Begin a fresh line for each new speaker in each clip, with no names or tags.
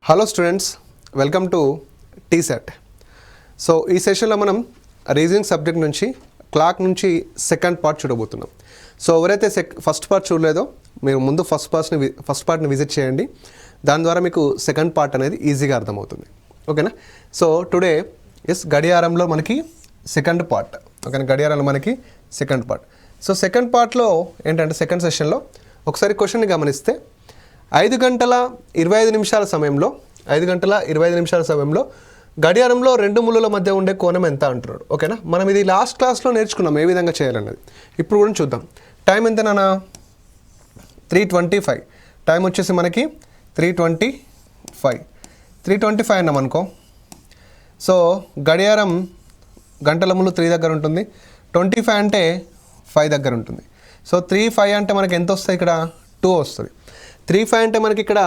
Hello students, welcome to TSAT. So ఈ సెషన్లో మనం రీజనింగ్ సబ్జెక్ట్ నుంచి క్లాక్ నుంచి సెకండ్ పార్ట్ చూడబోతున్నాం. సో ఎవరైతే ఫస్ట్ పార్ట్ చూడలేదో మీరు ముందు ఫస్ట్ పార్ట్ని విజిట్ చేయండి. దాని ద్వారా మీకు సెకండ్ పార్ట్ అనేది ఈజీగా అర్థమవుతుంది. ఓకేనా? సో టుడే గడియారంలో మనకి సెకండ్ పార్ట్. ఓకేనా? గడియారంలో మనకి సెకండ్ పార్ట్. సో సెకండ్ పార్ట్లో ఏంటంటే సెకండ్ సెషన్లో ఒకసారి క్వశ్చన్ని గమనిస్తే 5 గంటల 25 నిమిషాల సమయంలో గడియారంలో రెండు ముళ్ళుల మధ్య ఉండే కోణం ఎంత అంటున్నాడు. ఓకేనా? మనం ఇది లాస్ట్ క్లాస్లో నేర్చుకున్నాం ఏ విధంగా చేయాలన్నది. ఇప్పుడు కూడా చూద్దాం. టైం ఎంతనా? 3:25. టైం వచ్చేసి మనకి 3:25 అన్నాం అనుకో. సో గడియారం గంటల ముళ్ళు 3 దగ్గర ఉంటుంది, 25 అంటే 5 దగ్గర ఉంటుంది. సో 3:5 అంటే మనకి ఎంత వస్తుంది? ఇక్కడ 2 వస్తుంది. 3:5 అంటే మనకి ఇక్కడ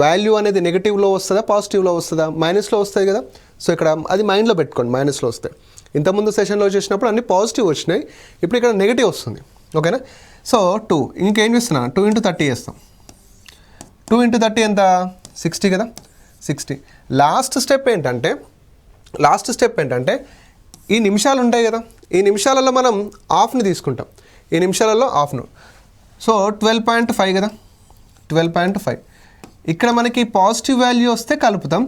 వాల్యూ అనేది నెగిటివ్లో వస్తుందా పాజిటివ్లో వస్తుందా? మైనస్లో వస్తుంది కదా. సో ఇక్కడ అది మైండ్లో పెట్టుకోండి, మైనస్లో వస్తాయి. ఇంతకుముందు సెషన్లో చేసినప్పుడు అన్ని పాజిటివ్ వచ్చినాయి, ఇప్పుడు ఇక్కడ నెగిటివ్ వస్తుంది. ఓకేనా? సో 2 ఇంకేం చేస్తున్నా, 2 × 30 చేస్తాం. 2 × 30 ఎంత? 60 కదా. 60. లాస్ట్ స్టెప్ ఏంటంటే ఈ నిమిషాలు ఉంటాయి కదా, ఈ నిమిషాలలో మనం హాఫ్ని తీసుకుంటాం. ఈ నిమిషాలలో హాఫ్ను. సో 12.5 కదా. 12.5. ఇక్కడ మనకి పాజిటివ్ వాల్యూ వస్తే కలుపుతాం,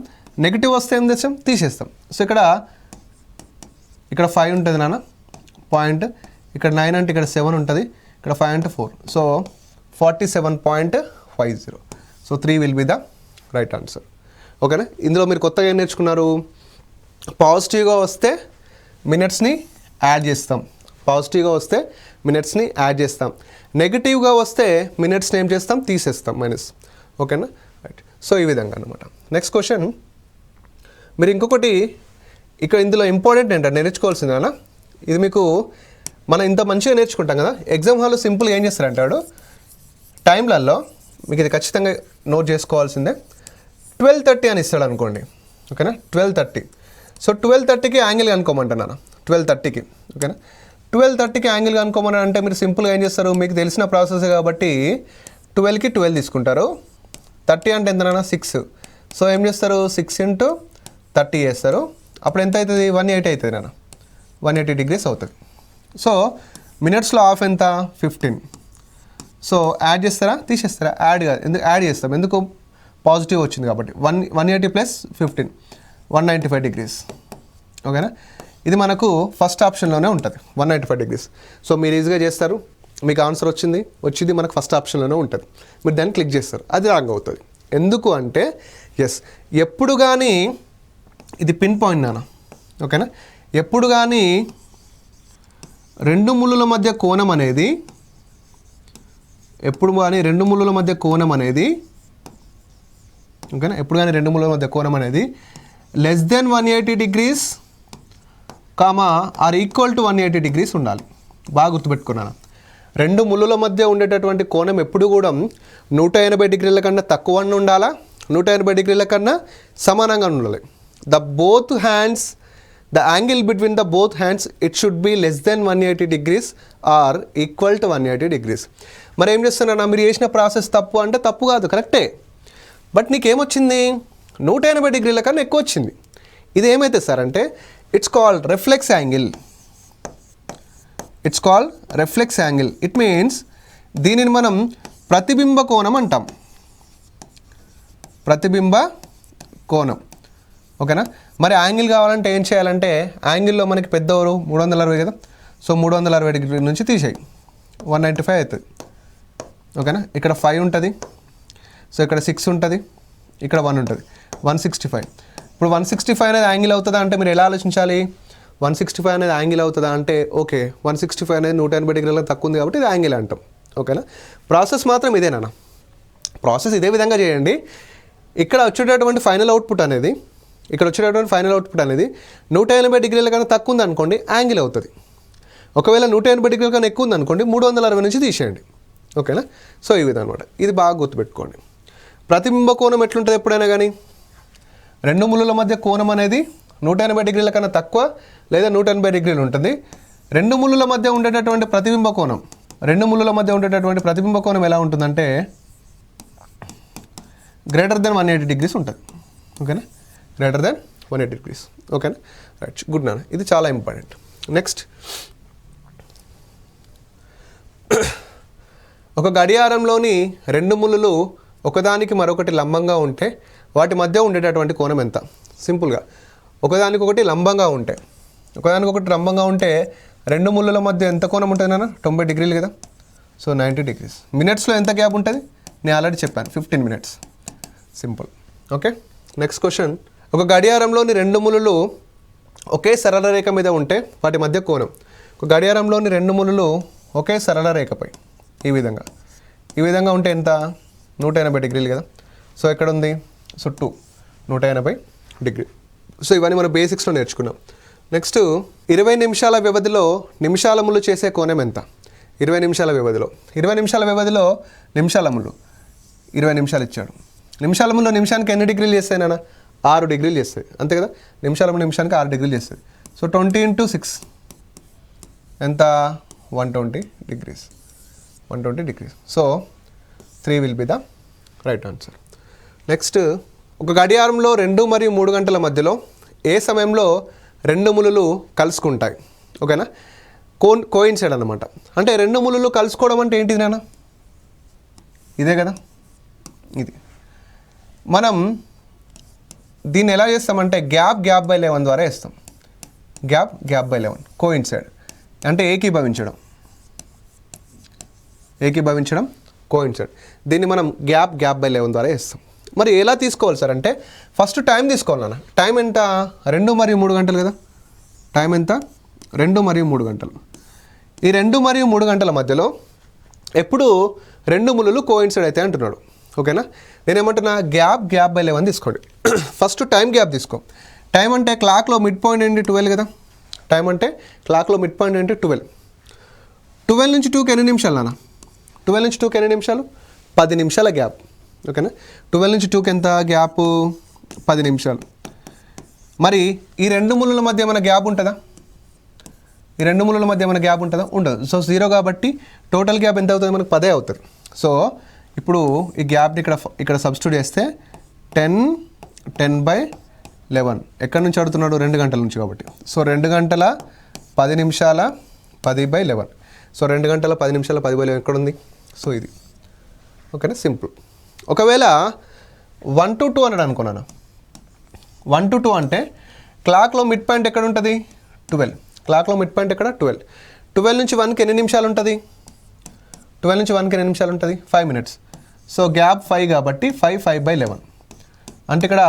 నెగిటివ్ వస్తే ఏం చేస్తాం? తీసేస్తాం. సో ఇక్కడ 5 ఉంటుంది నాన్న పాయింట్, ఇక్కడ 9 అంటే ఇక్కడ 7 ఉంటుంది, ఇక్కడ 5 అంటే 4. So 47.50. So 3 will be the right answer. ఓకేనా? ఇందులో మీరు కొత్తగా ఏం నేర్చుకున్నారు? పాజిటివ్గా వస్తే మినిట్స్ని యాడ్ చేస్తాం. నెగిటివ్గా వస్తే మినిట్స్ని ఏం చేస్తాం? తీసేస్తాం, మైనస్. ఓకేనా? రైట్. సో ఈ విధంగా అనమాట. నెక్స్ట్ క్వశ్చన్, మీరు ఇంకొకటి ఇక్కడ ఇందులో ఇంపార్టెంట్ ఏంటంటే నేర్చుకోవాల్సిందేనా, ఇది మీకు మనం ఇంత మంచిగా నేర్చుకుంటాం కదా. ఎగ్జామ్ హాల్లో సింపుల్గా ఏం చేస్తారంటాడు, టైంలలో మీకు ఇది ఖచ్చితంగా నోట్ చేసుకోవాల్సిందే. 12:30 అని ఇస్తాడు అనుకోండి. ఓకేనా? 12:30. సో 12:30కి యాంగిల్ కనుక్కోమంటున్నాను. 12:30కి. ఓకేనా? 12:30కి యాంగిల్ కనుక్కోమని అంటే మీరు సింపుల్గా ఏం చేస్తారు? మీకు తెలిసిన ప్రాసెస్ కాబట్టి 12కి 12 తీసుకుంటారు. 30 అంటే ఎంతనా? 6. సో ఏం చేస్తారు? 6 × 30 చేస్తారు. అప్పుడు ఎంత అవుతుంది? 180 అవుతుంది నాన్న. 180 degrees అవుతుంది. సో మినిట్స్లో హాఫ్ ఎంత? 15. సో యాడ్ చేస్తారా తీసేస్తారా? యాడ్ కాదు, ఎందుకు యాడ్ చేస్తాం? ఎందుకు? పాజిటివ్ వచ్చింది కాబట్టి. 180 + 15 195 degrees. ఓకేనా? ఇది మనకు ఫస్ట్ ఆప్షన్లోనే ఉంటుంది, 195 degrees. సో మీరు ఈజీగా చేస్తారు, మీకు ఆన్సర్ వచ్చింది మనకు ఫస్ట్ ఆప్షన్లోనే ఉంటుంది. మీరు దాన్ని క్లిక్ చేస్తారు, అది రాంగ్ అవుతుంది. ఎందుకు అంటే ఎప్పుడు కానీ ఇది పిన్ పాయింట్ నాన్న. ఓకేనా? ఎప్పుడు కానీ రెండు ముళ్ళుల మధ్య కోణం అనేది ఓకేనా, ఎప్పుడు కానీ రెండు ముళ్ళుల మధ్య కోణం అనేది less than 180 degrees or equal to 180 degrees ఉండాలి. బాగా గుర్తుపెట్టుకున్నాను. రెండు ముళ్ళుల మధ్య ఉండేటటువంటి కోణం ఎప్పుడు కూడా 180 degrees కన్నా తక్కువ ఉండాలా, 180 degrees కన్నా సమానంగా ఉండాలి. The angle between the both hands it should be less than 180 degrees or equal to 180 degrees. మరి ఏం చేస్తున్నా, మీరు చేసిన ప్రాసెస్ తప్పు అంటే తప్పు కాదు, కరెక్టే. బట్ నీకేమొచ్చింది? 180 degrees కన్నా ఎక్కువ వచ్చింది. ఇది ఏమైతే సార్ అంటే it's called reflex angle. It means దీనిని మనం ప్రతిబింబ కోణం అంటాం. ఓకేనా? మరి యాంగిల్ కావాలంటే ఏం చేయాలంటే, యాంగిల్లో మనకి పెద్దవారు 360 కదా. సో 360 degrees నుంచి తీసేయి, 195 అవుతుంది. ఓకేనా? ఇక్కడ 5 ఉంటుంది, సో ఇక్కడ 6 ఉంటుంది, ఇక్కడ 1 ఉంటుంది, 165. ఇప్పుడు 165 అనేది యాంగిల్ అవుతుందా అంటే మీరు ఎలా ఆలోచించాలి? 165 అనేది యాంగిల్ అవుతుందా అంటే ఓకే, 165 అనేది 180 degrees తక్కువ ఉంది కాబట్టి ఇది యాంగిల్ అంటాం. ఓకేనా? ప్రాసెస్ మాత్రం ఇదేనా? ప్రాసెస్ ఇదే విధంగా చేయండి. ఇక్కడ వచ్చేటటువంటి ఫైనల్ అవుట్పుట్ అనేది 180 degrees కన్నా తక్కువ ఉంది అనుకోండి, యాంగిల్ అవుతుంది. ఒకవేళ 180 degrees కన్నా ఎక్కువ ఉంది అనుకోండి, 360 నుంచి తీసేయండి. ఓకేనా? సో ఈ విధంగా అనమాట. ఇది బాగా గుర్తుపెట్టుకోండి. ప్రతిబింబ కోణం ఎట్లుంటుంది ఎప్పుడైనా కానీ, రెండు ముళ్ళుల మధ్య కోణం అనేది 180 degrees కన్నా తక్కువ లేదా 180 degrees ఉంటుంది. రెండు ముళ్ళుల మధ్య ఉండేటటువంటి ప్రతిబింబ కోణం ఎలా ఉంటుందంటే గ్రేటర్ దెన్ 180 degrees ఉంటుంది. ఓకేనా, గ్రేటర్ దెన్ 180 degrees. ఓకేనా, రైట్, గుడ్ నాన్న, ఇది చాలా ఇంపార్టెంట్. నెక్స్ట్, ఒక గడియారంలోని రెండు ముళ్ళు ఒకదానికి మరొకటి లంబంగా ఉంటే వాటి మధ్య ఉండేటటువంటి కోణం ఎంత? సింపుల్గా ఒకదానికొకటి లంబంగా ఉంటే, ఒకదానికొకటి లంబంగా ఉంటే రెండు ముళ్ళల మధ్య ఎంత కోణం ఉంటుంది నాన్న? 90 degrees కదా. So 90 degrees. మినిట్స్లో ఎంత గ్యాప్ ఉంటుంది? నేను ఆల్రెడీ చెప్పాను, 15 minutes. Simple. Okay, next question. ఒక గడియారంలోని రెండు ముళ్ళు ఒకే సరళ రేఖ మీద ఉంటే వాటి మధ్య కోణం. ఒక గడియారంలోని రెండు ముళ్ళు ఒకే సరళ రేఖపై ఈ విధంగా ఉంటే ఎంత? 180 degrees కదా. సో ఎక్కడ ఉంది? So 180 degrees. సో ఇవన్నీ మనం బేసిక్స్లో నేర్చుకున్నాం. నెక్స్ట్, 20 నిమిషాల వ్యవధిలో నిమిషాల ముళ్ళు చేసే కోణం ఎంత? 20 నిమిషాల వ్యవధిలో నిమిషాల ముళ్ళు 20 నిమిషాలు ఇచ్చాడు. నిమిషాల ముళ్ళు నిమిషానికి ఎన్ని డిగ్రీలు చేస్తాయి నాన్న? 6 degrees చేస్తాయి, అంతే కదా. నిమిషాల ముళ్ళు నిమిషానికి 6 degrees చేస్తుంది. సో 20 into 6 ఎంత? 120 degrees. So 3 will be the right answer. Next, ఒక గడియారంలో 2 మరియు 3 గంటల మధ్యలో ఏ సమయంలో రెండు ముళ్ళు కలుసుకుంటాయి? ఓకేనా, కోయిన్సైడ్ అనమాట. అంటే రెండు ముళ్ళు కలుసుకోవడం అంటే ఏంటిది నాన్న? ఇదే కదా, ఇది. మనం దీన్ని ఎలా చేస్తామంటే గ్యాప్ బై 11 ద్వారా వేస్తాం. గ్యాప్ బై 11 కోయిన్సైడ్ అంటే ఏకీభవించడం కోయిన్సైడ్. దీన్ని మనం గ్యాప్ బై 11 ద్వారా వేస్తాం. మరి ఎలా తీసుకోవాలి సార్ అంటే, ఫస్ట్ టైం తీసుకోవాలి నాన్న. టైం ఎంత? 2 మరియు 3 గంటలు కదా. టైం ఎంత? 2 మరియు 3 గంటలు. ఈ 2 మరియు 3 గంటల మధ్యలో ఎప్పుడు రెండు ముళ్ళు కోయిన్సైడ్ అయితే అంటున్నాడు. ఓకేనా, నేనేమంటున్నా గ్యాప్ బై 11 తీసుకోండి. ఫస్ట్ టైం గ్యాప్ తీసుకో. టైం అంటే క్లాక్లో మిడ్ పాయింట్ ఏంటి? 12 కదా. టైం అంటే క్లాక్లో మిడ్ పాయింట్ ఏంటి? 12. 12 నుంచి 2కి ఎన్ని నిమిషాలు నాన్న? 12 నుంచి 2కి ఎన్ని నిమిషాలు? 10 నిమిషాల గ్యాప్. ఓకేనా, 12 నుంచి 2కి ఎంత గ్యాప్? 10 నిమిషాలు. మరి ఈ రెండు ముళ్ళల మధ్య మన గ్యాప్ ఉంటుందా? ఉండదు. సో 0 కాబట్టి టోటల్ గ్యాప్ ఎంత అవుతుంది మనకు? 10 అవుతుంది. సో ఇప్పుడు ఈ గ్యాప్ని ఇక్కడ సబ్స్టిట్యూట్ చేస్తే 10 by 11. ఎక్కడి నుంచి అడుగుతున్నాడు? 2 గంటల నుంచి కాబట్టి. సో 2 గంటల 10 నిమిషాల 10 by 11. సో 2 గంటల 10 నిమిషాల 10 by 11 ఎక్కడ ఉంది? సో ఇది. ఓకేనా, సింపుల్. ఒకవేళ 1 to 2 అన్నాడు అనుకున్నాను. 1 to 2 అంటే క్లాక్లో మిడ్ పాయింట్ ఎక్కడ ఉంటుంది? 12. క్లాక్లో మిడ్ పాయింట్ ఎక్కడ? 12. 12 నుంచి 1కి ఎన్ని నిమిషాలు ఉంటుంది? 5 minutes. సో గ్యాప్ 5 కాబట్టి 5 by 11 అంటే ఇక్కడ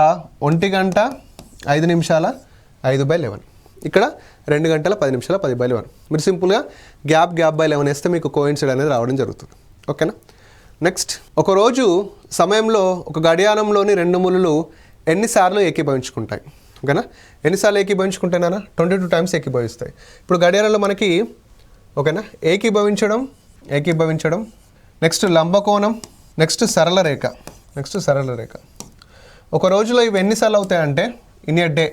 1 గంట 5 నిమిషాల 5 by 11. ఇక్కడ 2 గంటల 10 నిమిషాల 10 by 11. మీరు సింపుల్గా గ్యాప్ బై 11 వేస్తే మీకు కోయిన్సైడ్ అనేది రావడం జరుగుతుంది. ఓకేనా, నెక్స్ట్, ఒకరోజు సమయంలో ఒక గడియారంలోని రెండు ముళ్ళు ఎన్నిసార్లు ఏకీభవించుకుంటాయి? ఓకేనా, ఎన్నిసార్లు ఏకీభవించుకుంటాయి నాన్న? 22 times ఏకీభవిస్తాయి. ఇప్పుడు గడియారంలో మనకి ఓకేనా ఏకీభవించడం, నెక్స్ట్ లంబకోణం, నెక్స్ట్ సరళ రేఖ. ఒక రోజులో ఇవి ఎన్నిసార్లు అవుతాయంటే ఇన్ ఏ డే,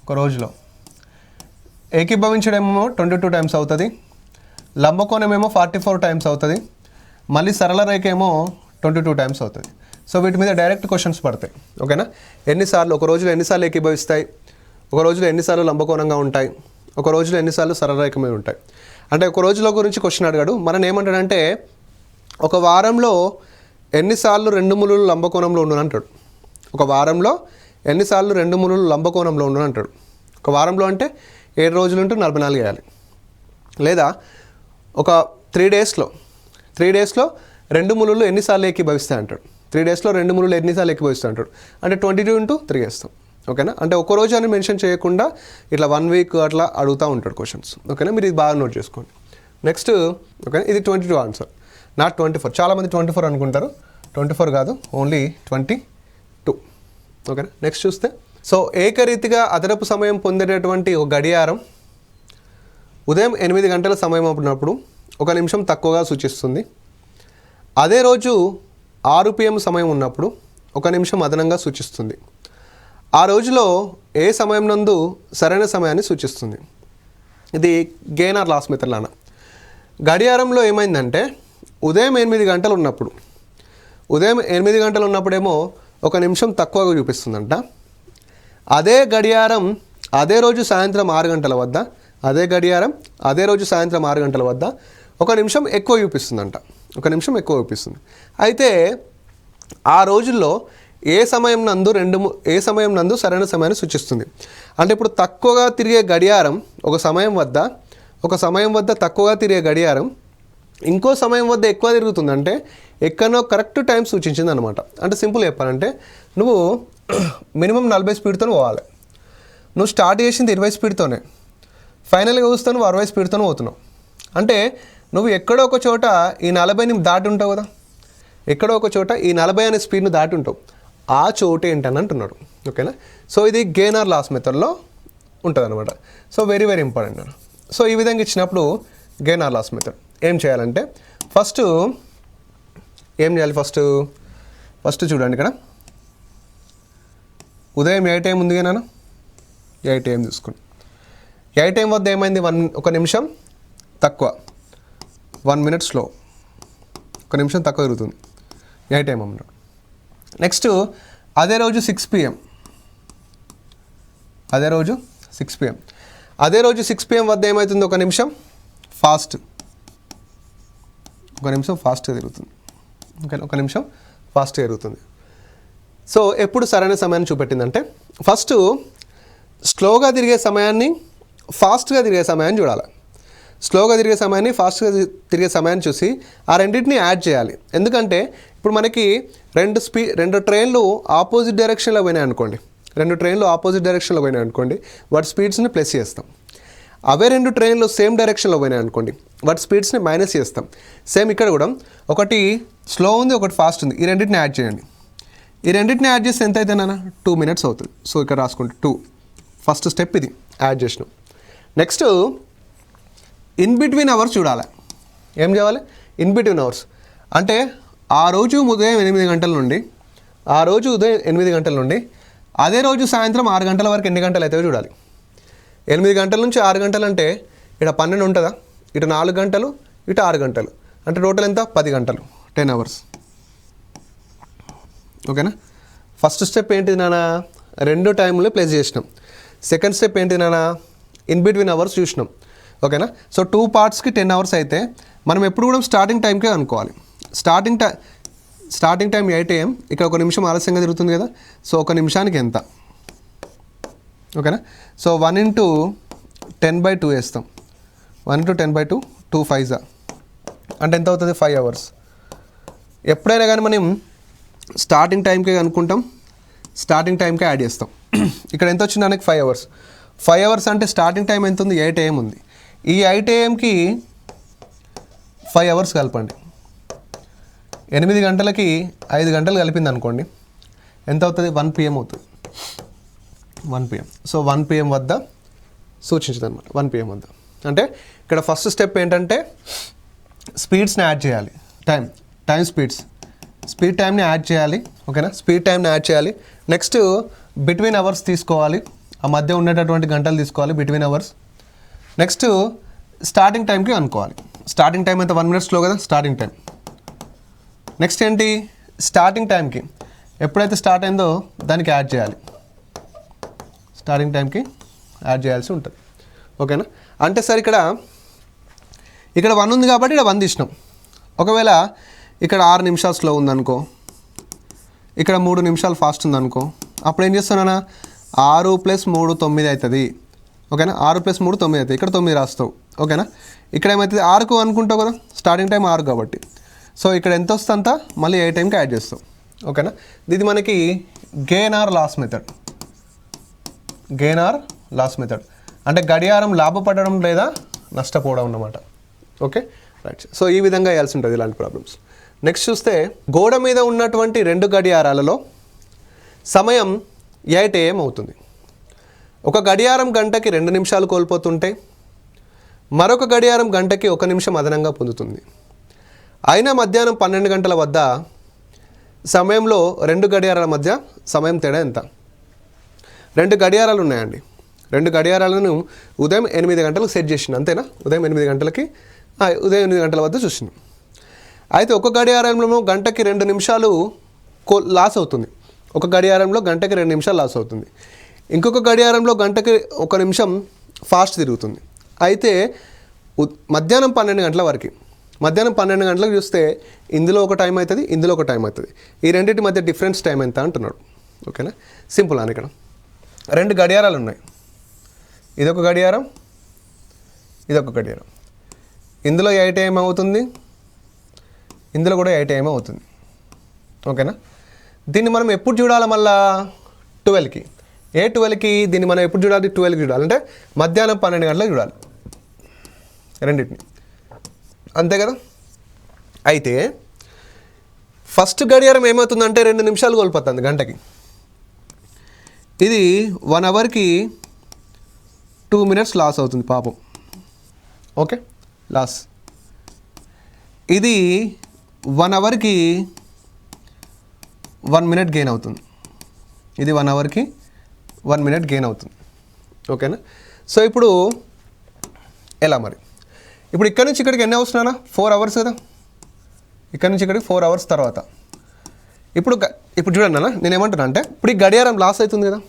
ఒక రోజులో ఏకీభవించడమేమో 22 times అవుతుంది, లంబకోణం ఏమో 44 times అవుతుంది, మళ్ళీ సరళ రేఖ ఏమో 22 times అవుతుంది. సో వీటి మీద డైరెక్ట్ క్వశ్చన్స్ పడతాయి. ఓకేనా, ఒక రోజులో ఎన్నిసార్లు ఏకీభవిస్తాయి, ఒక రోజులో ఎన్నిసార్లు లంబకోణంగా ఉంటాయి, ఒక రోజులో ఎన్నిసార్లు సరళ రేఖ మీద ఉంటాయి. అంటే ఒక రోజులో గురించి క్వశ్చన్ అడిగాడు. మనం ఏమంటాడంటే ఒక వారంలో ఎన్నిసార్లు రెండు ముళ్ళు లంబకోణంలో ఉండను అంటాడు. ఒక వారంలో ఎన్నిసార్లు రెండు ముళ్ళు లంబకోణంలో ఉండను అంటాడు. ఒక వారంలో అంటే 7 రోజులు ఉంటూ 44 వేయాలి. లేదా ఒక 3 డేస్లో రెండు ముళ్ళు ఎన్నిసార్లు ఏకీభవిస్తాయి అంటాడు. 3 డేస్లో రెండు ముళ్ళు ఎన్నిసార్లు ఏకీభవిస్తాయి అంటాడు. అంటే 22 into 3 వేస్తాం. ఓకేనా, అంటే ఒక రోజు అని మెన్షన్ చేయకుండా ఇట్లా 1 week అట్లా అడుగుతూ ఉంటాడు క్వశ్చన్స్. ఓకేనా, మీరు ఇది బాగా నోట్ చేసుకోండి. నెక్స్ట్ ఓకేనా, ఇది 22 ఆన్సర్, నాట్ 24. చాలామంది 24 అనుకుంటారు, 24 కాదు, ఓన్లీ 22. ఓకేనా, నెక్స్ట్ చూస్తే, సో ఏకరీతిగా అదనపు సమయం పొందేటటువంటి ఒక గడియారం ఉదయం 8 గంటల సమయం ఉన్నప్పుడు 1 నిమిషం తక్కువగా సూచిస్తుంది. అదే రోజు 6 PM సమయం ఉన్నప్పుడు 1 నిమిషం అదనంగా సూచిస్తుంది. ఆ రోజులో ఏ సమయం నందు సరైన సమయాన్ని సూచిస్తుంది? ఇది గెయిన్ ఆర్ లాస్ మెథడ్ లానా. గడియారంలో ఏమైందంటే ఉదయం 8 గంటలు ఉన్నప్పుడేమో ఒక నిమిషం తక్కువగా చూపిస్తుందంట. అదే గడియారం అదే రోజు సాయంత్రం 6 గంటల వద్ద అదే గడియారం అదే రోజు సాయంత్రం 6 గంటల వద్ద ఒక నిమిషం ఎక్కువ చూపిస్తుందంట. ఒక నిమిషం ఎక్కువ చూపిస్తుంది. అయితే ఆ రోజుల్లో ఏ సమయం నందు సరైన సమయాన్ని సూచిస్తుంది. అంటే ఇప్పుడు తక్కువగా తిరిగే గడియారం ఒక సమయం వద్ద తక్కువగా తిరిగే గడియారం ఇంకో సమయం వద్ద ఎక్కువ తిరుగుతుంది. అంటే ఎక్కడో కరెక్ట్ టైం సూచించింది అనమాట. అంటే సింపుల్ చెప్పాలంటే నువ్వు మినిమం 40 స్పీడ్తో పోవాలి. నువ్వు స్టార్ట్ చేసింది 20 స్పీడ్తోనే, ఫైనల్గా చూస్తే నువ్వు 60 స్పీడ్తోనే పోతున్నావు. అంటే నువ్వు ఎక్కడో ఒక చోట ఈ 40ని దాటి ఉంటావు కదా, ఎక్కడో ఒక చోట ఈ 40 అనే స్పీడ్ను దాటి ఉంటావు. ఆ చోటు ఏంటని అంటున్నాడు. ఓకేనా. సో ఇది గెయిన్ ఆర్ లాస్ మెథడ్లో ఉంటుంది అనమాట. So very very important. So ఈ విధంగా ఇచ్చినప్పుడు గెయిన్ ఆర్ లాస్ మెథడ్ ఏం చేయాలంటే ఫస్ట్ చూడండి, ఇక్కడ ఉదయం 8 AM ఉంది కదా, 8 AM చూసుకోండి. 8 AM వద్ద ఏమైంది, ఒక నిమిషం తక్కువ, 1 minute స్లో, ఒక నిమిషం తక్కువ జరుగుతుంది 8 AM అన్నాడు. నెక్స్ట్ అదే రోజు 6 PM, అదే రోజు 6 PM వద్ద ఏమవుతుంది, ఒక నిమిషం ఫాస్ట్గా తిరుగుతుంది. ఓకే, ఒక నిమిషం ఫాస్ట్గా జరుగుతుంది. సో ఎప్పుడు సరైన సమయాన్ని చూపెట్టిందంటే ఫస్ట్ స్లోగా తిరిగే సమయాన్ని ఫాస్ట్గా తిరిగే సమయాన్ని చూడాలి. స్లోగా తిరిగే సమయాన్ని ఫాస్ట్గా తిరిగే సమయాన్ని చూసి ఆ రెండింటిని యాడ్ చేయాలి. ఎందుకంటే ఇప్పుడు మనకి రెండు ట్రైన్లు ఆపోజిట్ డైరెక్షన్లో పోయినాయి అనుకోండి, వాటి స్పీడ్స్ని ప్లస్ చేస్తాం. అవే 2 ట్రైన్లు సేమ్ డైరెక్షన్లో పోయినాయి అనుకోండి, వాటి స్పీడ్స్ని మైనస్ చేస్తాం. సేమ్ ఇక్కడ కూడా ఒకటి స్లో ఉంది, ఒకటి ఫాస్ట్ ఉంది. ఈ రెండింటిని యాడ్ చేయండి. ఈ రెండింటిని యాడ్ చేస్తే ఎంత అయితే నాన్న 2 minutes అవుతుంది. సో ఇక్కడ రాసుకుంటే 2 ఫస్ట్ స్టెప్ ఇది యాడ్ చేసినాం. నెక్స్ట్ ఇన్ బిట్వీన్ అవర్స్ చూడాలి. ఏం చేయాలి, ఇన్ బిట్వీన్ అవర్స్ అంటే ఆ రోజు ఉదయం 8 గంటల నుండి అదే రోజు సాయంత్రం 6 గంటల వరకు ఎన్ని గంటలు అవుతాయో చూడాలి. 8 గంటల నుంచి 6 గంటలు అంటే ఇక్కడ 12 ఉంటుందా, ఇటు 4 గంటలు, ఇటు 6 గంటలు, అంటే టోటల్ ఎంత 10 గంటలు, 10 hours. ఓకేనా. ఫస్ట్ స్టెప్ ఏంటిది నాన్న, 2 టైంలు ప్లేస్ చేసినాం. సెకండ్ స్టెప్ ఏంటి నాన్న, ఇన్ బిట్వీన్ అవర్స్ చూసినాం. ఓకేనా. సో 2 partsకి 10 hours అయితే మనం ఎప్పుడు కూడా స్టార్టింగ్ టైంకే అనుకోవాలి. స్టార్టింగ్ టైం 8 AM, ఇక్కడ ఒక నిమిషం ఆలస్యంగా తిరుగుతుంది కదా, సో ఒక నిమిషానికి ఎంత. ఓకేనా. సో 1 into 10/2 వేస్తాం. 1 into 10/2 2 5s అంటే ఎంత అవుతుంది 5 hours. ఎప్పుడైనా కానీ మనం స్టార్టింగ్ టైంకే అనుకుంటాం, స్టార్టింగ్ టైంకే యాడ్ చేస్తాం. ఇక్కడ ఎంత వచ్చింది మనకి 5 hours. 5 hours అంటే స్టార్టింగ్ టైం ఎంత ఉంది, 8 AM ఉంది. ఈ 8 AMకి 5 hours కలపండి. 8 గంటలకి 5 గంటలు కలిపింది అనుకోండి, ఎంత అవుతుంది 1 PM అవుతుంది. 1 PM. సో 1 PM వద్ద సూచించదు అనమాట. 1 PM వద్ద అంటే ఇక్కడ ఫస్ట్ స్టెప్ ఏంటంటే స్పీడ్స్ని యాడ్ చేయాలి. స్పీడ్ టైంని యాడ్ చేయాలి. ఓకేనా. స్పీడ్ టైంని యాడ్ చేయాలి. నెక్స్ట్ బిట్వీన్ అవర్స్ తీసుకోవాలి, ఆ మధ్య ఉండేటటువంటి గంటలు తీసుకోవాలి బిట్వీన్ అవర్స్. నెక్స్ట్ స్టార్టింగ్ టైంకి అనుకోవాలి. స్టార్టింగ్ టైం అయితే 1 minute స్లో కదా స్టార్టింగ్ టైం. నెక్స్ట్ ఏంటి, స్టార్టింగ్ టైంకి ఎప్పుడైతే స్టార్ట్ అయిందో దానికి యాడ్ చేయాలి, స్టార్టింగ్ టైంకి యాడ్ చేయాల్సి ఉంటుంది. ఓకేనా. అంటే సార్ ఇక్కడ 1 ఉంది కాబట్టి ఇక్కడ 1 తీసినాం. ఒకవేళ ఇక్కడ 6 నిమిషాలు స్లో ఉందనుకో, ఇక్కడ 3 నిమిషాలు ఫాస్ట్ ఉందనుకో, అప్పుడు ఏం చేస్తానా 6 + 3 9 అవుతుంది. ఓకేనా. 6 + 3 9 అవుతుంది. ఇక్కడ 9 రాస్తావు. ఓకేనా. ఇక్కడ ఏమవుతుంది 6కు అనుకుంటావు కదా, స్టార్టింగ్ టైం 6 కాబట్టి. సో ఇక్కడ ఎంత వస్తుంది అంతా మళ్ళీ 8 AMకి యాడ్ చేస్తావు. ఓకేనా. ఇది మనకి గెయిన్ ఆర్ లాస్ మెథడ్ అంటే గడియారం లాభపడడం లేదా నష్టపోవడం అన్నమాట. Okay right. సో ఈ విధంగా వేయాల్సి ఉంటుంది ఇలాంటి ప్రాబ్లమ్స్. నెక్స్ట్ చూస్తే గోడ మీద ఉన్నటువంటి 2 గడియారాలలో సమయం 8 AM అవుతుంది. ఒక గడియారం గంటకి 2 నిమిషాలు కోల్పోతుంటే మరొక గడియారం గంటకి 1 నిమిషం అదనంగా పొందుతుంది. అయినా మధ్యాహ్నం 12 గంటల వద్ద సమయంలో 2 గడియారాల మధ్య సమయం తేడా ఎంత. 2 గడియారాలు ఉన్నాయండి. 2 గడియారాలను ఉదయం 8 గంటలకు సెట్ చేసిన, అంతేనా. ఉదయం 8 గంటల వద్ద చూసినాం. అయితే ఒక గడియారంలో గంటకి 2 నిమిషాలు లాస్ అవుతుంది, ఒక గడియారంలో గంటకి 2 నిమిషాలు లాస్ అవుతుంది, ఇంకొక గడియారంలో గంటకి 1 నిమిషం ఫాస్ట్ తిరుగుతుంది. అయితే మధ్యాహ్నం 12 గంటల వరకు, మధ్యాహ్నం 12 గంటలకు చూస్తే ఇందులో ఒక టైం అవుతుంది, ఇందులో ఒక టైం అవుతుంది. ఈ రెండింటి మధ్య డిఫరెన్స్ టైం ఎంత అంటున్నాడు. ఓకేనా, సింపుల్ అని. ఇక్కడ 2 గడియారాలు ఉన్నాయి, ఇదొక గడియారం, ఇదొక గడియారం. ఇందులో 8 AM అవుతుంది, ఇందులో కూడా 8 AM అవుతుంది. ఓకేనా, దీన్ని మనం ఎప్పుడు చూడాలి? మళ్ళా 12కి. ఏ 12కి? దీన్ని మనం ఎప్పుడు చూడాలి? 12కి చూడాలి. అంటే మధ్యాహ్నం 12 గంటలకు చూడాలి రెండింటిని, అంతే కదా. అయితే ఫస్ట్ గడియారం ఏమవుతుందంటే 2 నిమిషాలు కోల్పోతుంది గంటకి. ఇది 1 అవర్కి 2 minutes లాస్ అవుతుంది పాపం. Okay, loss. ఇది 1 అవర్కి 1 minute గెయిన్ అవుతుంది. ఇది 1 అవర్కి 1 minute గెయిన్ అవుతుంది. ఓకేనా. సో ఇప్పుడు ఎలా మరి? ఇప్పుడు ఇక్కడ నుంచి ఇక్కడికి ఎన్ని అవర్స్ నానా? 4 hours కదా. ఇక్కడ నుంచి ఇక్కడికి 4 hours తర్వాత. ఇప్పుడు చూడండి నాన్న, నేను ఏమంటున్నా అంటే ఇప్పుడు ఈ గడియారం లాస్ అవుతుంది కదా.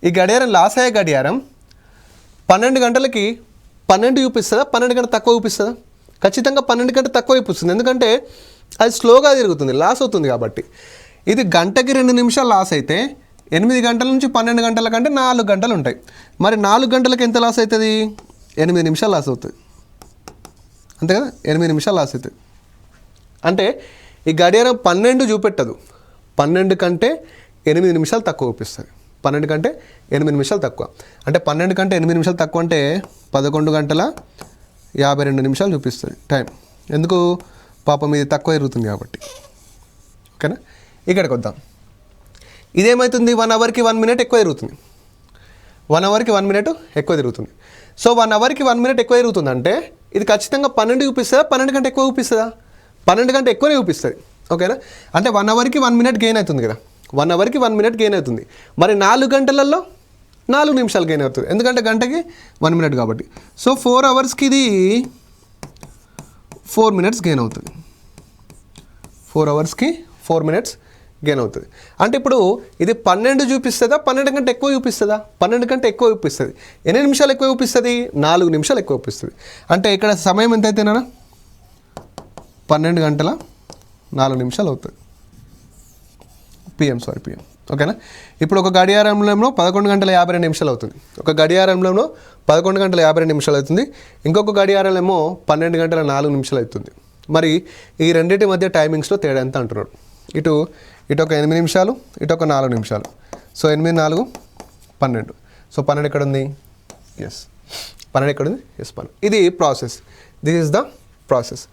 ఈ గడియారం లాస్ అయ్యే గడియారం 12 గంటలకి 12 చూపిస్తుందా, 12 గంటలు తక్కువ చూపిస్తుందా? ఖచ్చితంగా 12 గంటలు తక్కువ చూపిస్తుంది, ఎందుకంటే అది స్లోగా తిరుగుతుంది, లాస్ అవుతుంది కాబట్టి. ఇది గంటకి 2 నిమిషాలు లాస్ అయితే 8 గంటల నుంచి 12 గంటల కంటే 4 గంటలు ఉంటాయి. మరి 4 గంటలకి ఎంత లాస్ అవుతుంది? 8 నిమిషాలు లాస్ అవుతుంది, అంతే కదా. 8 నిమిషాలు లాస్ అవుతుంది. అంటే ఈ గడియారం 12 చూపెట్టదు, 12 కంటే 8 నిమిషాలు తక్కువ చూపిస్తుంది. 12 కంటే 8 నిమిషాలు తక్కువ అంటే 12 కంటే 8 నిమిషాలు తక్కువ అంటే 11 గంటల 52 నిమిషాలు చూపిస్తుంది టైం. ఎందుకు? పాపం ఇది తక్కువ తిరుగుతుంది కాబట్టి. ఓకేనా, ఇక్కడికి వద్దాం. ఇదేమవుతుంది? 1 అవర్కి 1 minute ఎక్కువ తిరుగుతుంది. 1 అవర్కి 1 minute ఎక్కువ తిరుగుతుంది. సో 1 అవర్కి 1 minute ఎక్కువ తిరుగుతుంది అంటే ఇది ఖచ్చితంగా 12 చూపిస్తుందా, 12 కంటే ఎక్కువ చూపిస్తుందా? 12 కంటే ఎక్కువనే చూపిస్తుంది. ఓకేనా, అంటే 1 అవర్కి 1 minute గెయిన్ అవుతుంది కదా. 1 అవర్కి 1 minute గెయిన్ అవుతుంది. మరి 4 గంటలలో 4 నిమిషాలు గెయిన్ అవుతుంది, ఎందుకంటే గంటకి 1 minute కాబట్టి. సో 4 అవర్స్కి ఇది 4 minutes గెయిన్ అవుతుంది. 4 అవర్స్కి 4 minutes గెయిన్ అవుతుంది. అంటే ఇప్పుడు ఇది 12 చూపిస్తుందా, 12 కంటే ఎక్కువ చూపిస్తుందా? 12 కంటే ఎక్కువ చూపిస్తుంది. ఎన్ని నిమిషాలు ఎక్కువ చూపిస్తుంది? 4 నిమిషాలు ఎక్కువ చూపిస్తుంది. అంటే ఇక్కడ సమయం ఎంత అయితేనా? 12 గంటల 4 నిమిషాలు అవుతుంది. పిఎం. ఓకేనా. ఇప్పుడు ఒక గడియారంలో 11 గంటల 52 నిమిషాలు అవుతుంది. ఒక గడియారంలో 11 గంటల 52 నిమిషాలు అవుతుంది. ఇంకొక గడియారంలో 12 గంటల 4 నిమిషాలు అవుతుంది. మరి ఈ రెండింటి మధ్య టైమింగ్స్లో తేడా ఎంత అంటున్నాడు. ఇటు ఒక 8 నిమిషాలు, ఇటు ఒక 4 నిమిషాలు. సో 8, 4, 12. సో 12 ఎక్కడ ఉంది? ఎస్, 12 ఎక్కడ ఉంది? ఎస్, 12. ఇది process. This is the process.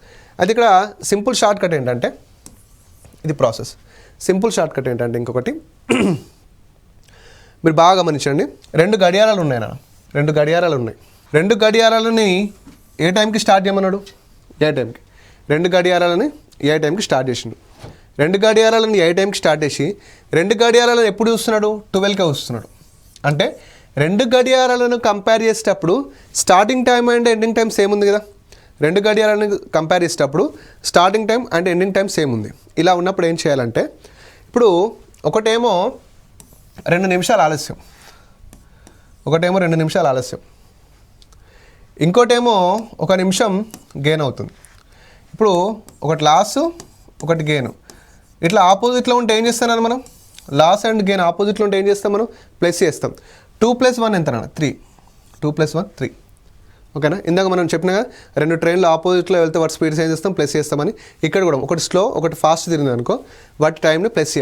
అది ఇక్కడ సింపుల్ షార్ట్ కట్ ఏంటంటే ఇది ప్రాసెస్. సింపుల్ షార్ట్ కట్ ఏంటంటే ఇంకొకటి మీరు బాగా గమనించండి. 2 గడియారాలు ఉన్నాయి నా, 2 గడియారాలు ఉన్నాయి. 2 గడియారాలని ఏ టైంకి స్టార్ట్ చేయమన్నాడు? ఏ టైంకి. 2 గడియారాలని ఏ టైంకి స్టార్ట్ చేసిండు. 2 గడియారాలను ఏ టైంకి స్టార్ట్ చేసి 2 గడియారాలను ఎప్పుడు చూస్తున్నాడు? 12కే వస్తున్నాడు. అంటే 2 గడియారాలను కంపేర్ చేసేటప్పుడు starting time and ending time same ఉంది కదా. 2 గడియారాలను కంపేర్ చేసేటప్పుడు starting time and ending time same ఉంది. ఇలా ఉన్నప్పుడు ఏం చేయాలంటే ఇప్పుడు ఒకటేమో 2 నిమిషాలు ఆలస్యం, ఒకటేమో 2 నిమిషాలు ఆలస్యం, ఇంకోటేమో 1 నిమిషం గెయిన్ అవుతుంది. ఇప్పుడు ఒకటి లాస్, ఒకటి గెయిన్. ఇట్లా ఆపోజిట్లో ఉంటే ఏం చేస్తాను మనం? లాస్ అండ్ గెయిన్ ఆపోజిట్లో ఉంటే ఏం చేస్తాం మనం? ప్లస్ చేస్తాం. 2 + 1 ఎంత? 3. 2 + 1 3. ఓకేనా. ఇందాక మనం చెప్పినగా 2 ట్రైన్లు ఆపోజిట్లో వెళ్తే వాటి స్పీడ్స్ ఏం చేస్తాం? ప్లస్ చేస్తామని. ఇక్కడ కూడా ఒకటి స్లో, ఒకటి ఫాస్ట్ తిరిగింది అనుకో, వాటి టైంని ప్లస్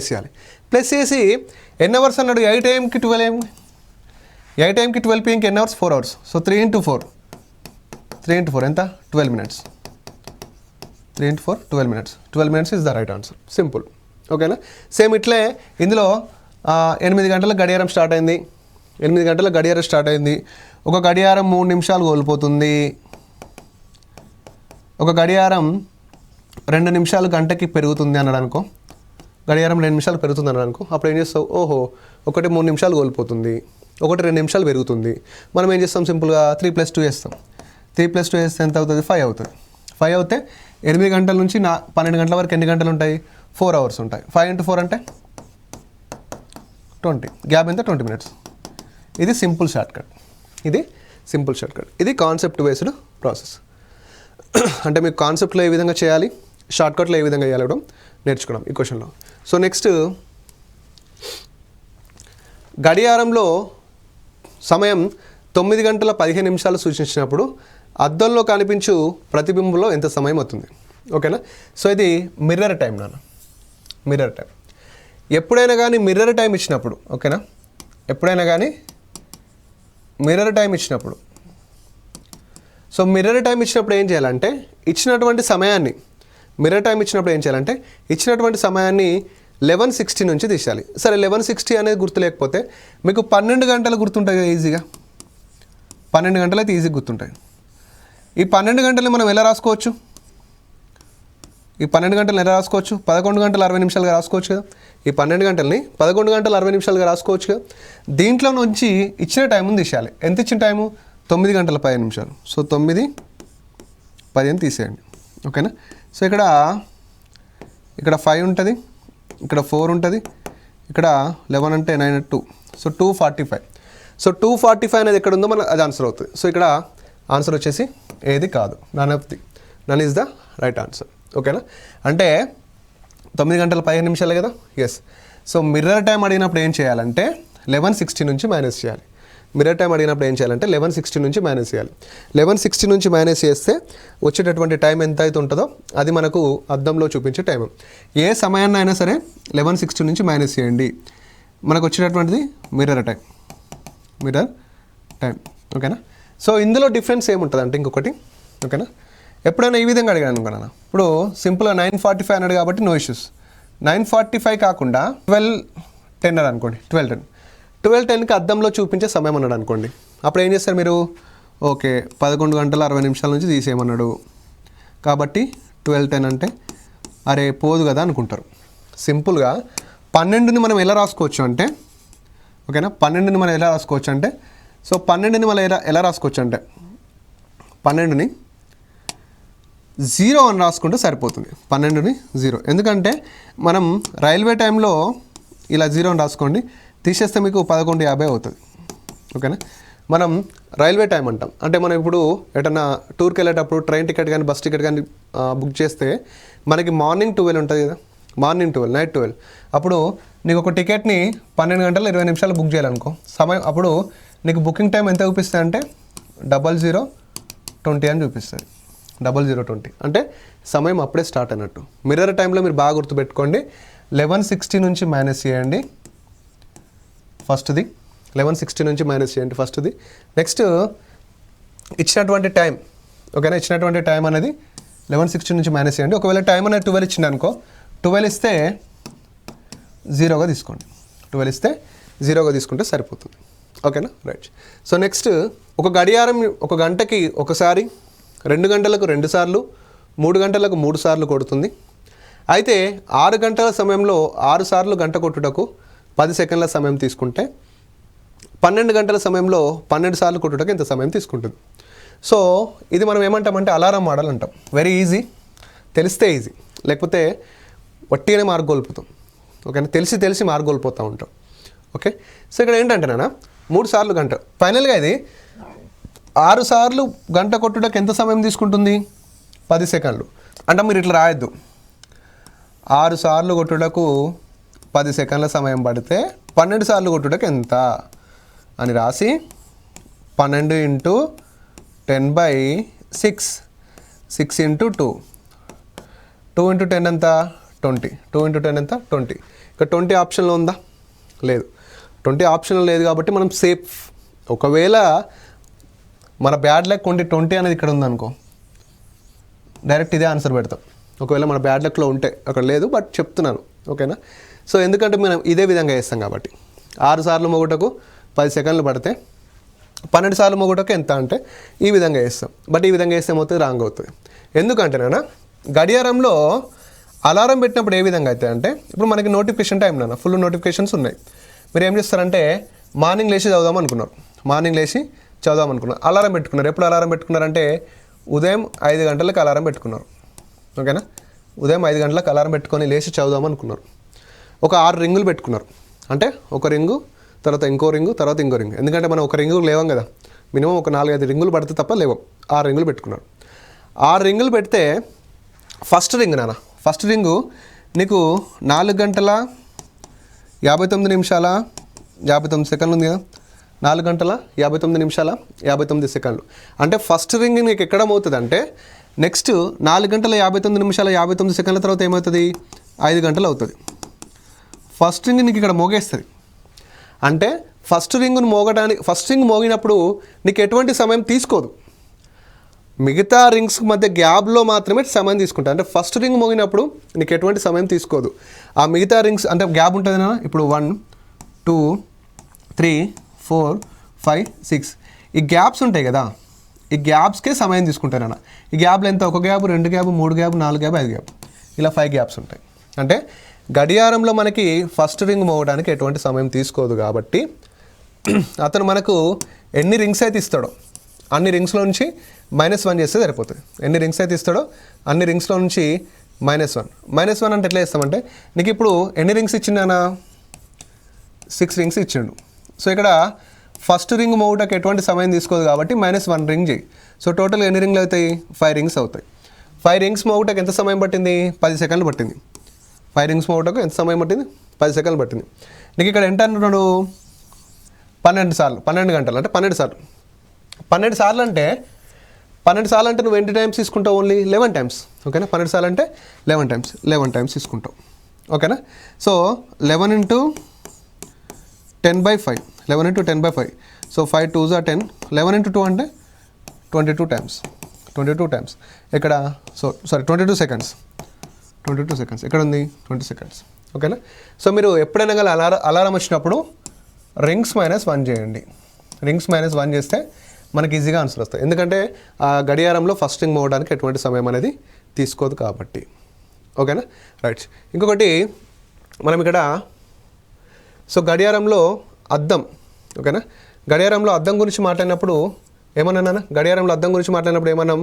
చేయాలి. ప్లస్ చేసి ఎన్ని అవర్స్ అన్నాడు? 8 AM-కి 12 AM. 8 AM-కి 12 PM-కి ఎన్ని అవర్స్? 4 hours. సో 3 × 4. 3 × 4 ఎంత? 12 minutes. 3 × 4 12 minutes. 12 minutes is the right answer. Simple. ఓకేనా. సేమ్ ఇట్లే ఇందులో 8 గంటల గడియారం స్టార్ట్ అయింది. 8 గంటల గడియారం స్టార్ట్ అయింది. ఒక గడియారం 3 నిమిషాలు కోల్పోతుంది. ఒక గడియారం 2 నిమిషాలు గంటకి పెరుగుతుంది అన్నాడు అనుకో. గడియారం 2 నిమిషాలు పెరుగుతుంది అన్నాడు అనుకో. అప్పుడు ఏం చేస్తావు? ఓహో, ఒకటి 3 నిమిషాలు కోల్పోతుంది, ఒకటి 2 నిమిషాలు పెరుగుతుంది. మనం ఏం చేస్తాం? సింపుల్గా 3 + 2 చేస్తాం. 3 + 2 చేస్తే ఎంత అవుతుంది? 5 అవుతుంది. 5 అవుతే 8 గంటల నుంచి 12 గంటల వరకు ఎన్ని గంటలు ఉంటాయి? 4 hours ఉంటాయి. 5 into 4 అంటే 20, గ్యాప్ ఎంత 20 minutes. ఇది సింపుల్ షార్ట్కట్, ఇది కాన్సెప్ట్ బేస్డ్ ప్రాసెస్. అంటే మీకు కాన్సెప్ట్లో ఏ విధంగా చేయాలి, షార్ట్కట్లో ఏ విధంగా చేయాలి కూడా నేర్చుకున్నాం ఈ క్వశ్చన్లో. సో నెక్స్ట్, గడియారంలో సమయం 9 గంటల 15 నిమిషాలు సూచించినప్పుడు అద్దంలో కనిపించు ప్రతిబింబంలో ఎంత సమయం అవుతుంది? ఓకేనా. సో ఇది మిర్రర్ టైం నాన్న, మిర్రర్ టైం. ఎప్పుడైనా కానీ మిర్రర్ టైం ఇచ్చినప్పుడు, ఓకేనా, ఎప్పుడైనా కానీ మిర్రర్ టైం ఇచ్చినప్పుడు, సో మిర్రర్ టైం ఇచ్చినప్పుడు ఏం చేయాలంటే ఇచ్చినటువంటి సమయాన్ని, మిర్రర్ టైం ఇచ్చినప్పుడు ఏం చేయాలంటే ఇచ్చినటువంటి సమయాన్ని 11:60 నుంచి తీసేయాలి. సరే 11:60 అనేది గుర్తు లేకపోతే మీకు 12 గంటలు గుర్తుంటాయి కదా ఈజీగా, 12 గంటలు అయితే ఈజీగా గుర్తుంటాయి. ఈ 12 గంటలు మనం ఎలా రాసుకోవచ్చు? ఈ 12 గంటలు ఎలా రాసుకోవచ్చు? 11 గంటల 60 నిమిషాలుగా రాసుకోవచ్చు కదా. ఈ 12 గంటలని 11 గంటల 60 నిమిషాలుగా రాసుకోవచ్చు కదా. దీంట్లో నుంచి ఇచ్చిన టైంని తీసేయాలి. ఎంత ఇచ్చిన టైము? 9 గంటల 15 నిమిషాలు. సో 9:15 తీసేయండి. ఓకేనా. సో ఇక్కడ 5 ఉంటుంది, ఇక్కడ 4 ఉంటుంది, ఇక్కడ 11 అంటే 9 2, సో 2:45. సో 2:45 అనేది ఎక్కడ ఉందో మనకు అది ఆన్సర్ అవుతుంది. సో ఇక్కడ ఆన్సర్ వచ్చేసి ఏది కాదు, నన్ ఈజ్ ద రైట్ ఆన్సర్. ఓకేనా. అంటే 9 గంటల 15 నిమిషాలే కదా. ఎస్. సో మిర్రర్ టైం అడిగినప్పుడు ఏం చేయాలంటే 11:60 నుంచి మైనస్ చేయాలి. మిర్రర్ టైం అడిగినప్పుడు ఏం చేయాలంటే 11:60 నుంచి మైనస్ చేయాలి. 11:60 నుంచి మైనస్ చేస్తే వచ్చేటటువంటి టైం ఎంత అయితే ఉంటుందో అది మనకు అద్దంలో చూపించే టైం. ఏ సమయాన్ని అయినా సరే 11:60 నుంచి మైనస్ చేయండి, మనకు వచ్చేటటువంటిది మిర్రర్ టైం. ఓకేనా. సో ఇందులో డిఫరెన్స్ ఏముంటుంది అంటే ఇంకొకటి, ఓకేనా, ఎప్పుడైనా ఈ విధంగా అడిగాను అనుకున్నాను. ఇప్పుడు సింపుల్గా 9:45 అన్నాడు కాబట్టి నో ఇష్యూస్. 9:45 కాకుండా 12:10 అని అనుకోండి, 12:10కి అద్దంలో చూపించే సమయం అన్నాడు అనుకోండి. అప్పుడు ఏం చేస్తారు మీరు? ఓకే, 11 గంటల 60 నిమిషాల నుంచి తీసేయమన్నాడు కాబట్టి 12:10 అంటే అరే పోదు కదా అనుకుంటారు. సింపుల్గా 12ని మనం ఎలా రాసుకోవచ్చు అంటే, ఓకేనా, 12ని మనం ఎలా రాసుకోవచ్చు అంటే, సో 12ని మనం ఎలా రాసుకోవచ్చు అంటే 12ని 0 అని రాసుకుంటే సరిపోతుంది. 12ని 0, ఎందుకంటే మనం రైల్వే టైంలో ఇలా 0 అని రాసుకోండి, తీసేస్తే మీకు 11:50 అవుతుంది. ఓకేనా. మనం రైల్వే టైం అంటాం అంటే మనం ఇప్పుడు ఎటన్నా టూర్కి వెళ్ళేటప్పుడు ట్రైన్ టికెట్ కానీ బస్ టికెట్ కానీ బుక్ చేస్తే మనకి మార్నింగ్ 12 ఉంటుంది కదా, మార్నింగ్ 12, నైట్ 12. అప్పుడు నీకు ఒక టికెట్ని 12 గంటల 20 నిమిషాలు బుక్ చేయాలనుకో సమయం, అప్పుడు నీకు బుకింగ్ టైం ఎంత చూపిస్తుంది అంటే 00:20 అని చూపిస్తుంది. 00:20 అంటే సమయం అప్పుడే స్టార్ట్ అయినట్టు. మిర్రర్ టైంలో మీరు బాగా గుర్తుపెట్టుకోండి, 11:60 నుంచి మైనస్ చేయండి ఫస్ట్ది, 11:60 నుంచి మైనస్ చేయండి ఫస్ట్ది. నెక్స్ట్ ఇచ్చినటువంటి టైం, ఓకేనా, ఇచ్చినటువంటి టైం అనేది 11:60 నుంచి మైనస్ చేయండి. ఒకవేళ టైం అనేది 12 ఇచ్చింది అనుకో, 12 ఇస్తే 0గా తీసుకోండి, 12 ఇస్తే 0గా తీసుకుంటే సరిపోతుంది. ఓకేనా, రైట్. సో నెక్స్ట్, ఒక గడియారం ఒక గంటకి ఒకసారి, 2 గంటలకు 2 సార్లు, 3 గంటలకు 3 సార్లు కొడుతుంది. అయితే 6 గంటల సమయంలో 6 సార్లు గంట కొట్టుటకు 10 సెకండ్ల సమయం తీసుకుంటే 12 గంటల సమయంలో 12 సార్లు కొట్టుటకు ఎంత సమయం తీసుకుంటుంది? సో ఇది మనం ఏమంటామంటే అలారం మోడల్ అంటాం. వెరీ ఈజీ, తెలిస్తే ఈజీ, లేకపోతే వట్టిగానే మార్గోల్పుతాం. ఓకేనా, తెలిసి మార్గోల్పోతూ ఉంటాం. ఓకే. సో ఇక్కడ ఏంటంటే నాన్న 3 సార్లు గంట, ఫైనల్గా ఇది 6 సార్లు గంట కొట్టుటకు ఎంత సమయం తీసుకుంటుంది? 10 సెకండ్లు. అంటే మీరు ఇట్లా రాయొద్దు, 6 సార్లు కొట్టుటకు 10 సెకండ్ల సమయం పడితే 12 సార్లు కొట్టుటకు ఎంత అని రాసి 12 × 10/6, 6 × 2, 2 × 10 ఎంత? 20, 2 × 10 ఎంత? 20. ఇక 20 ఆప్షన్లో ఉందా? లేదు. 20 ఆప్షన్లో లేదు కాబట్టి మనం సేఫ్. ఒకవేళ మన బ్యాడ్ లక్ ఉండి 20 అనేది ఇక్కడ ఉందనుకో, డైరెక్ట్ ఇదే ఆన్సర్ పెడతాం. ఒకవేళ మన బ్యాడ్ లక్లో ఉంటే, అక్కడ లేదు బట్ చెప్తున్నాను. ఓకేనా. సో ఎందుకంటే మనం ఇదే విధంగా చేస్తాం కాబట్టి 6 సార్లు మొగుటకు 10 సెకండ్లు పడితే 12 సార్లు మొగుటకు ఎంత అంటే ఈ విధంగా చేస్తాం. బట్ ఈ విధంగా చేస్తే ఏమవుతుంది? రాంగ్ అవుతుంది. ఎందుకంటే నాన్న గడియారంలో అలారం పెట్టినప్పుడు ఏ విధంగా అవుతాయి అంటే, ఇప్పుడు మనకి నోటిఫికేషన్ టైం నాన్న, ఫుల్ నోటిఫికేషన్స్ ఉన్నాయి. మీరు ఏం చేస్తారంటే మార్నింగ్ లేచి చదువుదాం అనుకున్నారు, అలారం పెట్టుకున్నారు. ఎప్పుడు అలారం పెట్టుకున్నారంటే ఉదయం 5 గంటలకు అలారం పెట్టుకున్నారు. ఓకేనా, ఉదయం 5 గంటలకు అలారం పెట్టుకొని లేచి చదువుదాం అనుకున్నారు. ఒక 6 రింగులు పెట్టుకున్నారు. అంటే ఒక రింగు, తర్వాత ఇంకో రింగు, తర్వాత ఇంకో రింగు. ఎందుకంటే మనం ఒక రింగు లేవం కదా, మినిమం ఒక 4-5 రింగులు పడితే తప్ప లేవం. 6 రింగులు పెట్టుకున్నారు. 6 రింగులు పెడితే ఫస్ట్ రింగు నీకు 4 గంటల 59 నిమిషాల 59 సెకండ్లు ఉంది కదా, 4 గంటల 59 నిమిషాల 59 సెకండ్లు. అంటే ఫస్ట్ రింగ్ నీకు ఎక్కడ అవుతుంది అంటే నెక్స్ట్ 4 గంటల 59 నిమిషాల 59 సెకండ్ల తర్వాత ఏమవుతుంది, 5 గంటలు అవుతుంది. ఫస్ట్ రింగ్ నీకు ఇక్కడ మోగేస్తుంది. అంటే ఫస్ట్ రింగ్ మోగినప్పుడు నీకు ఎటువంటి సమయం తీసుకోదు. మిగతా రింగ్స్ మధ్య గ్యాప్లో మాత్రమే సమయం తీసుకుంటా. అంటే ఫస్ట్ రింగ్ మోగినప్పుడు నీకు ఎటువంటి సమయం తీసుకోదు. ఆ మిగతా రింగ్స్ అంటే గ్యాప్ ఉంటుంది నా, ఇప్పుడు 1 2 3 4 5 6 ఈ గ్యాప్స్ ఉంటాయి కదా, ఈ గ్యాప్స్కే సమయం తీసుకుంటానన్న. ఈ గ్యాప్లు ఎంత, 1 gap 2 gap 3 gap 4 gap 5 gap, ఇలా 5 గ్యాప్స్ ఉంటాయి. అంటే గడియారంలో మనకి ఫస్ట్ రింగ్ మోగడానికి ఎటువంటి సమయం తీసుకోదు. కాబట్టి అతను మనకు ఎన్ని రింగ్స్ అయితే ఇస్తాడో అన్ని రింగ్స్లో నుంచి -1 చేస్తే సరిపోతుంది. ఎన్ని రింగ్స్ అయితే ఇస్తాడో అన్ని రింగ్స్లో నుంచి -1 అంటే ఎట్లా చేస్తామంటే, నీకు ఇప్పుడు ఎన్ని రింగ్స్ ఇచ్చిండనా, 6 రింగ్స్ ఇచ్చిండు. సో ఇక్కడ ఫస్ట్ రింగ్ మోగుటకు ఎటువంటి సమయం తీసుకోదు కాబట్టి -1 రింగ్ చేయి. సో టోటల్ ఎన్ని రింగ్లు అవుతాయి, 5 రింగ్స్ అవుతాయి. 5 రింగ్స్ మోగుటకు ఎంత సమయం పట్టింది, 10 సెకండ్లు పట్టింది. 5 రింగ్స్ మోగుటకు ఎంత సమయం పట్టింది, 10 సెకండ్లు పట్టింది. నీకు ఇక్కడ ఎంత అంటున్నాడు, 12 సార్లు, 12 గంటలు అంటే 12 సార్లు. 12 సార్లు అంటే 12 సార్లు అంటే నువ్వు ఎన్ని టైమ్స్ తీసుకుంటావు, ఓన్లీ 11 టైమ్స్. ఓకేనా, 12 సార్లు అంటే 11 టైమ్స్ తీసుకుంటావు. ఓకేనా, సో 11 × 10/5, 11 × 10/5. సో 5 2s are 10, 11 × 2 అంటే 22 టైమ్స్. ఇక్కడ 22 సెకండ్స్. ఎక్కడ ఉంది, 20 సెకండ్స్. ఓకేనా, సో మీరు ఎప్పుడైనా కానీ అలారం వచ్చినప్పుడు రింగ్స్ -1 చేయండి. రింగ్స్ -1 చేస్తే మనకి ఈజీగా ఆన్సర్ వస్తాయి. ఎందుకంటే ఆ గడియారంలో ఫస్ట్ రింగ్ మోగడానికి ఎటువంటి సమయం అనేది తీసుకోదు కాబట్టి. ఓకేనా, రైట్. ఇంకొకటి మనం ఇక్కడ సో గడియారంలో అద్దం. ఓకేనా, గడియారంలో అద్దం గురించి మాట్లాడినప్పుడు ఏమన్నా, గడియారంలో అద్దం గురించి మాట్లాడినప్పుడు ఏమన్నాం,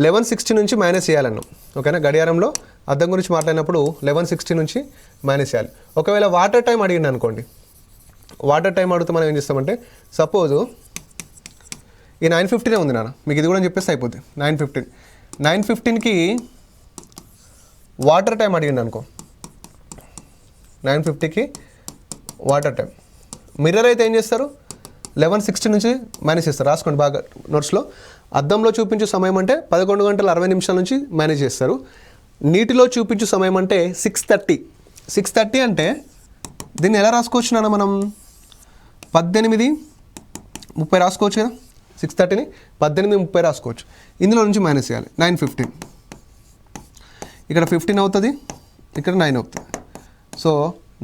1160 నుంచి మైనస్ చేయాలన్నాం. ఓకేనా, గడియారంలో అద్దం గురించి మాట్లాడినప్పుడు 1160 నుంచి మైనస్ చేయాలి. ఒకవేళ వాటర్ టైం అడిగింది అనుకోండి, వాటర్ టైం అడిగితే మనం ఏం చేస్తామంటే, సపోజు ఈ 9:15 ఉంది నాన్న, మీకు ఇది కూడా చెప్పేస్తే అయిపోద్ది. 9:15కి వాటర్ టైం అడిగింది అనుకో, 9:50కి వాటర్ టైం. మిర్రర్ అయితే ఏం చేస్తారు, 1160 నుంచి మైనస్ చేస్తారు. రాసుకోండి బాగా నోట్స్లో. అద్దంలో చూపించే సమయం అంటే 11 గంటల 60 నిమిషాల నుంచి మైనస్ చేస్తారు. నీటిలో చూపించే సమయం అంటే 6:30 అంటే దీన్ని ఎలా రాసుకోవచ్చు నాన్న, మనం 18:30 రాసుకోవచ్చు కదా. 6:30ని 18:30 రాసుకోవచ్చు. ఇందులో నుంచి మైనస్ చేయాలి. 9:15 ఇక్కడ 15 అవుతుంది, ఇక్కడ 9 అవుతుంది. సో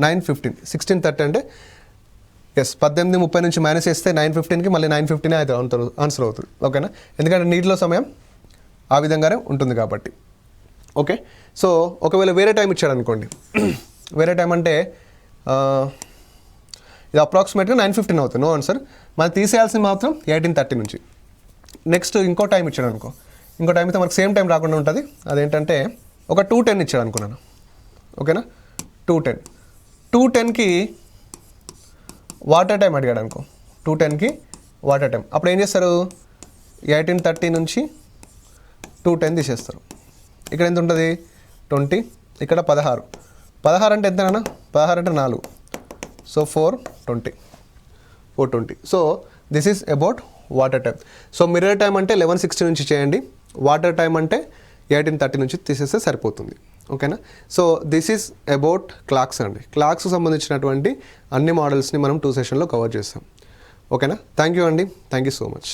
9:15, 16:30 అంటే ఎస్ 18:30 నుంచి మైనస్ చేస్తే 9:15కి మళ్ళీ 9:15 అయితే ఆన్సర్ అవుతుంది. ఓకేనా, ఎందుకంటే నీటిలో సమయం ఆ విధంగానే ఉంటుంది కాబట్టి. ఓకే, సో ఒకవేళ వేరే టైం ఇచ్చాడు అనుకోండి, వేరే టైం అంటే ఇది అప్రాక్సిమేట్గా 9:15 అవుతుంది. No answer. మనం తీసేయాల్సింది మాత్రం 18:30 నుంచి. నెక్స్ట్ ఇంకో టైం ఇచ్చాడు అనుకో, ఇంకో టైం అయితే మనకు సేమ్ టైం రాకుండా ఉంటుంది. అదేంటంటే ఒక 2:10 ఇచ్చాడు అనుకున్నాను. ఓకేనా, 2:10కి వాటర్ టైం అడిగాడు అనుకో, 2:10కి వాటర్ టైం. అప్పుడు ఏం చేస్తారు, 18:30 నుంచి 2:10 తీసేస్తారు. ఇక్కడ ఎంత ఉంటుంది, 20, ఇక్కడ 16 అంటే ఎంతనా, 16 అంటే 4, so 420. So this is about water time. So mirror time అంటే 11:60 నుంచి చేయండి, వాటర్ టైం అంటే 18:30 నుంచి తీసేస్తే సరిపోతుంది. ఓకేనా, so this is about clocks అండి. క్లాక్స్కి సంబంధించినటువంటి అన్ని మోడల్స్ని మనం 2 సెషన్లో కవర్ చేస్తాం. ఓకేనా, థ్యాంక్ యూ అండి, థ్యాంక్ యూ సో మచ్.